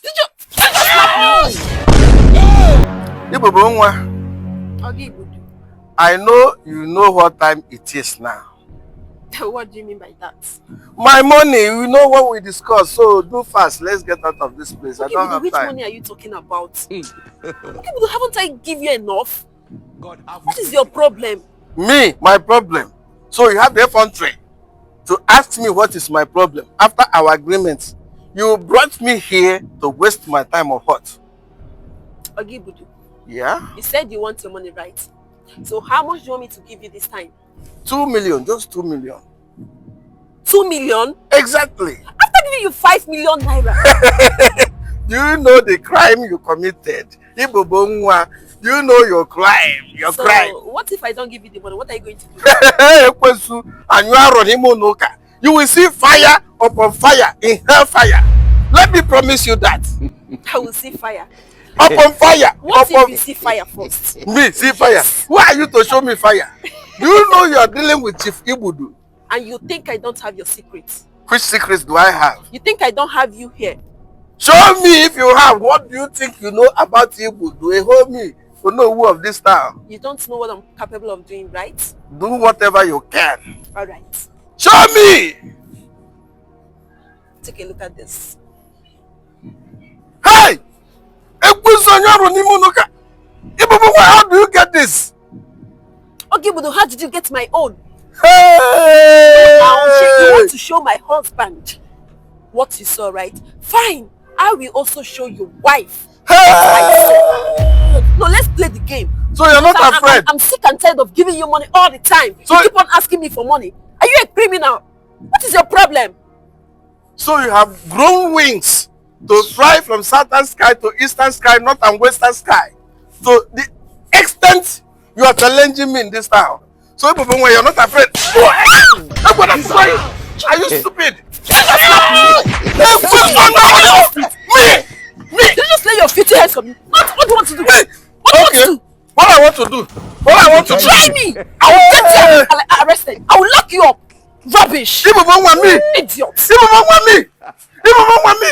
Did you slap me? Igbudu. I know you know what time it is now. What do you mean by that? My money, you know what we discussed, so do fast. Let's get out of this place. I don't have Which time. money are you talking about? Haven't I give you enough? What is your problem? Me, my problem. So you have the effrontery to ask me what is my problem. After our agreement, you brought me here to waste my time or what? Igbudu. Yeah? You said you want your money, right? So how much do you want me to give you this time? 2 million, just 2 million. 2 million? Exactly. After giving you 5 million naira. Do you know the crime you committed? Do you know your crime? Your crime. What if I don't give you the money? What are you going to do? And you are on you will see fire upon fire in hellfire. Let me promise you that. I will see fire. Upon fire. What if you see fire first? Me see fire? Who are you to show me fire? Do you know you are dealing with Chief Igbudu? And you think I don't have your secrets? Which secrets do I have? You think I don't have you here? Show me if you have. What do you think you know about Igbudu? Hold me to know who of this town. You don't know what I'm capable of doing, right? Do whatever you can. Alright. Show me! Take a look at this. Hey! How do you get this? Okay, but how did you get my own? Hey! You want to show my husband what you saw, right? Fine. I will also show your wife. Hey! No, let's play the game. So you're not afraid? I'm sick and tired of giving you money all the time. So you keep on asking me for money. Are you a criminal? What is your problem? So you have grown wings to fly from southern sky to eastern sky, north and western sky. So the extent you are challenging me in this town. So when you're not afraid, are you stupid? Me! You just lay your filthy hands on me. What do you want to do? What I want to do? Try me! I will get you arrested. I will lock you up. Rubbish! Idiot! Idiot! Even want me!